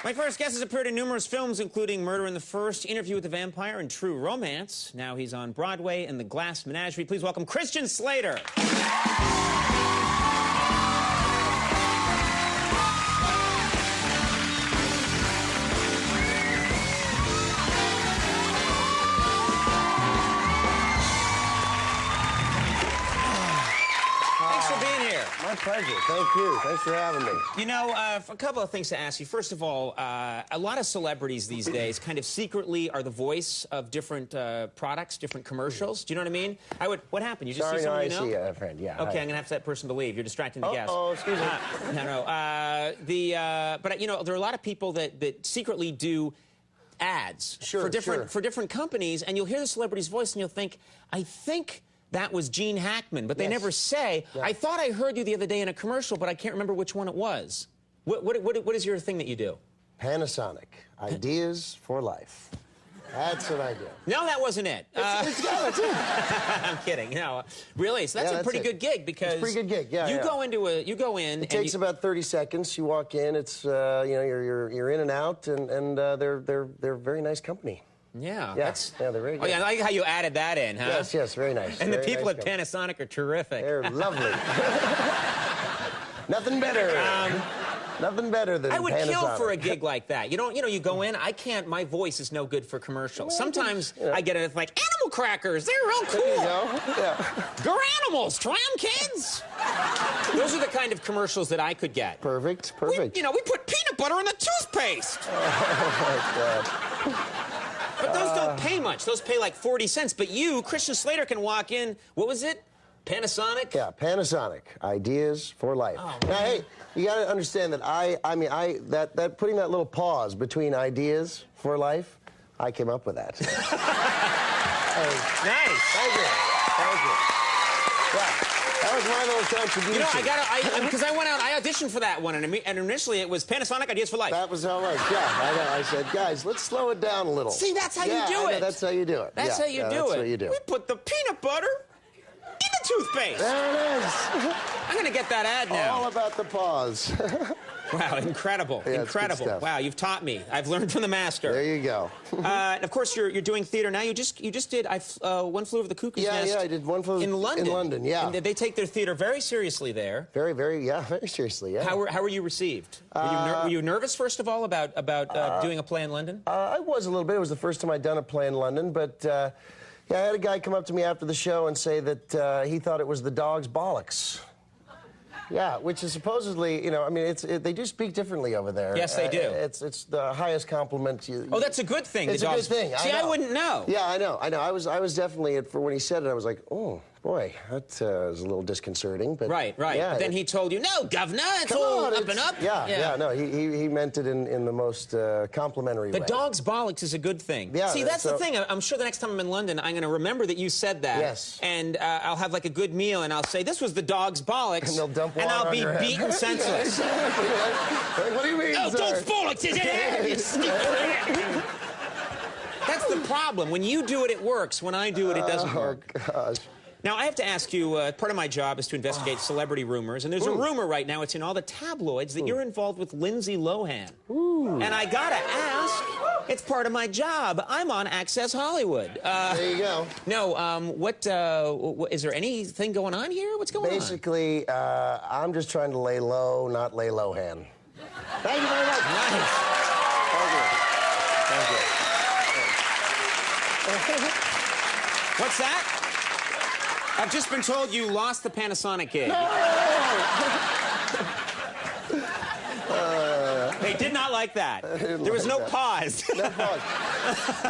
My first guest has appeared in numerous films, including Murder in the First, Interview with the Vampire, and True Romance. Now he's on Broadway in The Glass Menagerie. Please welcome Christian Slater. My pleasure. Thank you. Thanks for having me. You know, a couple of things to ask you. First of all, a lot of celebrities these days kind of secretly are the voice of different products, different commercials. Do you know what I mean? What happened? You just see someone you know? Sorry, no, I see a friend, yeah. Okay, I'm going to have that person to leave. You're distracting the guest. Oh, excuse me. But, you know, there are a lot of people that secretly do ads for different companies, and you'll hear the celebrity's voice, and you'll think, I think that was Gene Hackman, but they never say, I thought I heard you the other day in a commercial, but I can't remember which one it was. What is your thing that you do? Panasonic. Ideas for life. That's what I do. No, that wasn't it. That's it. I'm kidding. No, really. So that's a pretty good gig because it's a pretty good gig. Yeah, you go in. It takes about 30 seconds. You walk in. It's you know, you're in and out, and they're very nice company. Yeah, they're very good. Oh, yeah, I like how you added that in, huh? Yes, very nice. And very the people nice at Panasonic are terrific. They're lovely. Nothing better. Nothing better than Panasonic. I would kill for a gig like that. You know, you go in, I can't, my voice is no good for commercials. Sometimes I get it, like, animal crackers, they're real cool. There you go. Yeah. They're animals, try them, kids. Those are the kind of commercials that I could get. Perfect. We put peanut butter in the toothpaste. Oh, my God. But those don't pay much. Those pay like 40 cents. But you, Christian Slater, can walk in, what was it? Panasonic? Yeah, Panasonic. Ideas for life. Oh, now, hey, you got to understand that that putting that little pause between ideas for life, I came up with that. Nice. Thank you. Thank you. Yeah. That was my little contribution. You know, because I went out, I auditioned for that one, and initially it was Panasonic Ideas for Life. That was how it was, yeah. I said, guys, let's slow it down a little. See, that's how you do it. That's how you do it. That's how you do it. That's what you do. We put the peanut butter in the toothpaste. There it is. I'm going to get that ad now. All about the pause. Wow, incredible, yeah, incredible. Wow, you've taught me. I've learned from the master. There you go. Of course, you're doing theater now. You just did One Flew Over the Cuckoo's Nest. Yeah, I did One Flew in London. In London, yeah. And they take their theater very seriously there. Very seriously, yeah. How were you received? Were you nervous, first of all, about doing a play in London? I was a little bit. It was the first time I'd done a play in London, but yeah, I had a guy come up to me after the show and say that he thought it was the dog's bollocks. Yeah, which is supposedly, you know, I mean, they do speak differently over there. Yes, they do. It's the highest compliment. Oh, that's a good thing. It's a good thing. See, I wouldn't know. Yeah, I know. I was definitely, for when he said it, I was like, oh, boy, that was a little disconcerting. But right. Yeah, but then he told you, no, governor, it's all up and up. Yeah, no, he meant it in the most complimentary way. The dog's bollocks is a good thing. Yeah, see, that's the thing. I'm sure the next time I'm in London, I'm going to remember that you said that. Yes. And I'll have like a good meal, and I'll say, this was the dog's bollocks. And they'll dump water and I'll on be your head. beaten senseless. What do you mean, Oh, sir? dog's bollocks is it? You sneak. That's the problem. When you do it, it works. When I do it, it doesn't work. Oh, gosh. Now, I have to ask you, part of my job is to investigate celebrity rumors, and there's a rumor right now, it's in all the tabloids, that you're involved with Lindsay Lohan. Ooh. And I gotta ask, it's part of my job. I'm on Access Hollywood. There you go. No, what is there anything going on here? What's going on? Basically, I'm just trying to lay low, not lay Lohan. Thank you very much. Nice. Thank you. What's that? I've just been told you lost the Panasonic gig. They did not like that. There was no pause. No pause.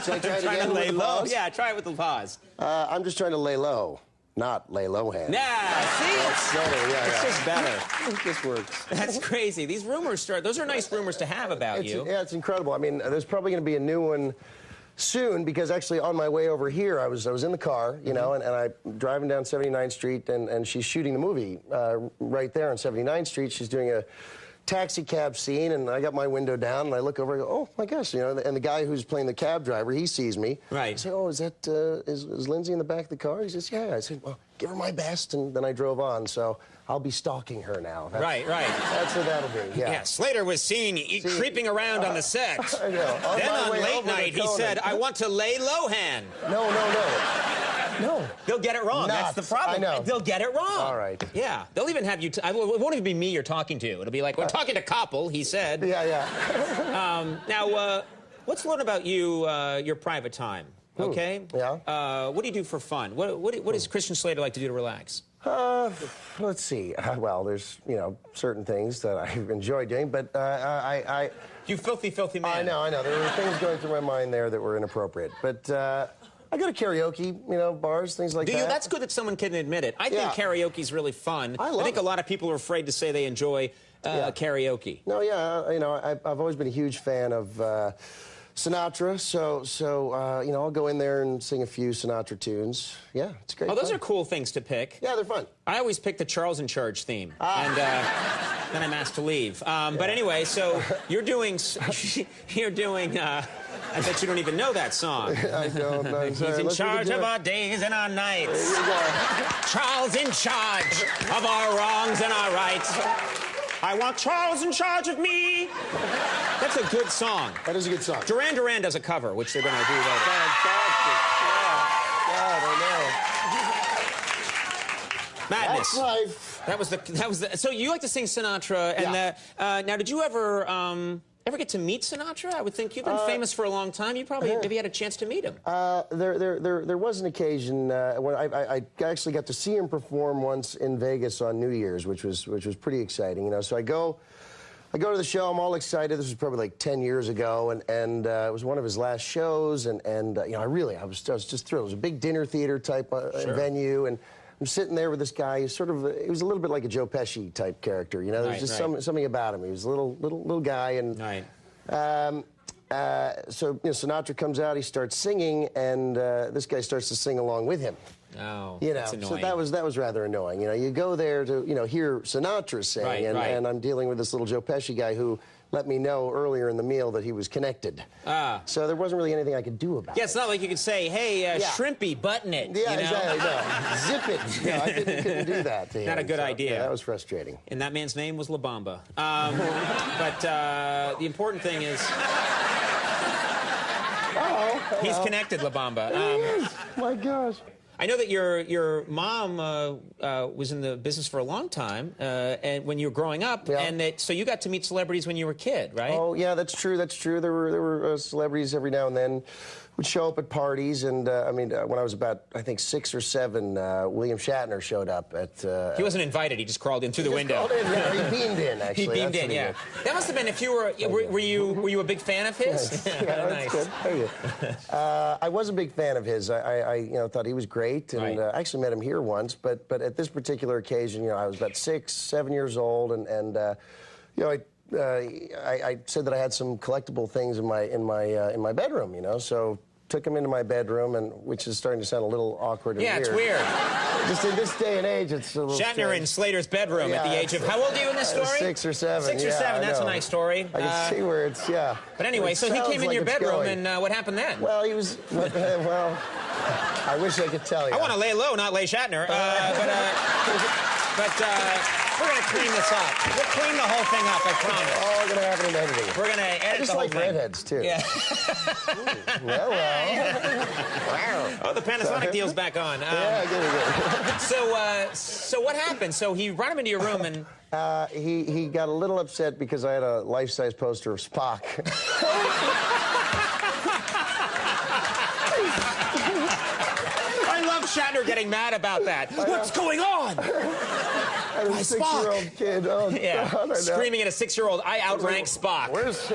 Should I try it again with the pause? Yeah, try it with the pause. I'm just trying to lay low, not lay Lohan. Yeah, see? That's better, yeah. It's just better. This works. That's crazy. These rumors those are nice rumors to have about you. Yeah, it's incredible. I mean, there's probably going to be a new one soon, because actually on my way over here, I was in the car, you know, and I'm driving down 79th Street, and she's shooting the movie right there on 79th Street. She's doing a taxi cab scene, and I got my window down, and I look over and go, oh, my gosh, you know, and the guy who's playing the cab driver, he sees me. Right. I say, oh, is that, is Lindsay in the back of the car? He says, yeah. I said, well, give her my best, and then I drove on, so I'll be stalking her now. Right. That's what that'll be, yeah. Yeah, Slater was seen creeping around on the set. I know. Then on late night, he said, I want to lay Lohan. No. No. They'll get it wrong. Nuts. That's the problem. I know. They'll get it wrong. All right. Yeah. They'll even have you... it won't even be me you're talking to. It'll be like, we're talking to Koppel, he said. Yeah. Now, let's learn about you, your private time, okay? Yeah. What do you do for fun? What does Christian Slater like to do to relax? Let's see. Well, there's, you know, certain things that I enjoy doing, but You filthy man. I know. There were things going through my mind there that were inappropriate. But I go to karaoke, you know, bars, things like that. Do you? That's good that someone can admit it. I think karaoke's really fun. I think a lot of people are afraid to say they enjoy karaoke. No, yeah, you know, I've always been a huge fan of Sinatra, so you know, I'll go in there and sing a few Sinatra tunes. Yeah, it's great. Oh, those are cool things to pick. Yeah, they're fun. I always pick the Charles in Charge theme, and then I'm asked to leave. But anyway, so you're doing. I bet you don't even know that song. I don't. He's in charge of our days and our nights. There you go. Charles in charge of our wrongs and our rights. I want Charles in charge of me. That's a good song. That is a good song. Duran Duran does a cover, which they're going to do later. Fantastic. Yeah. God, I know. Madness. That's life. That was the. So you like to sing Sinatra, and now did you ever get to meet Sinatra? I would think you've been famous for a long time. You probably maybe had a chance to meet him. There was an occasion when I actually got to see him perform once in Vegas on New Year's, which was pretty exciting. You know, so I go to the show. I'm all excited. This was probably like 10 years ago, and it was one of his last shows, and you know, I was just thrilled. It was a big dinner theater type venue, and I'm sitting there with this guy. He was a little bit like a Joe Pesci type character. You know, there's just something about him. He was a little guy, and so you know, Sinatra comes out. He starts singing, and this guy starts to sing along with him. Oh, you know, that's annoying. so that was rather annoying. You know, you go there to hear Sinatra sing, and I'm dealing with this little Joe Pesci guy who let me know earlier in the meal that he was connected. So there wasn't really anything I could do about it. Yeah, it's not like you could say, hey, Shrimpy, button it. Yeah, you know? Exactly. No. Zip it. No, I couldn't do that to him. Not a good idea. Yeah, that was frustrating. And that man's name was La Bamba. But the important thing is... He's connected, La Bamba. He is. My gosh. I know that your mom was in the business for a long time, and when you were growing up, and so you got to meet celebrities when you were a kid, right? Oh yeah, that's true. There were celebrities every now and then would show up at parties, and I mean, when I was about, I think, 6 or 7, William Shatner showed up at... he wasn't invited. He just crawled in through the window. Crawled in, yeah, he beamed in, actually. He beamed in, yeah. That must have been if you were you a big fan of his? Yeah, that's good. Thank you. I was a big fan of his. I thought he was great, and I actually met him here once. But at this particular occasion, you know, I was about 6, 7 years old, and you know, I said that I had some collectible things in my bedroom, you know, so took him into my bedroom, and which is starting to sound a little awkward and weird. Yeah, it's weird. Just in this day and age, it's a little Shatner strange. in Slater's bedroom at the age of, how old are you in this story? 6 or 7. 6 or 7, that's a nice story. I can see where it's, But ananyway, so he came in your bedroom, and what happened then? Well, he was, well, I wish I could tell you. I want to lay low, not lay Shatner. But we're going to clean this up. We'll clean the whole thing up, I promise. All going to happen in editing. We're going to edit the whole thing. I just like redheads, too. Yeah. Well. Wow. Oh, the Panasonic deal's back on. Yeah, good. So what happened? So he brought him into your room and... He got a little upset because I had a life-size poster of Spock. I love Shatner getting mad about that. What's going on? I was a 6-year-old kid. Oh, yeah. God, I know. Screaming at a 6-year-old, I outrank Spock. Where's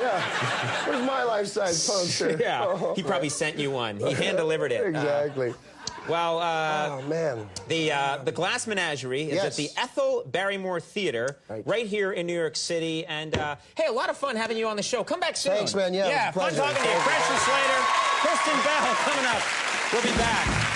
my life-size poster? Yeah. Oh, he probably sent you one. He hand-delivered it. Exactly. Well, oh, man. The Glass Menagerie is at the Ethel Barrymore Theater right here in New York City. And, hey, a lot of fun having you on the show. Come back soon. Thanks, man. Yeah, fun talking to you. Christian Slater, Kristen Bell coming up. We'll be back.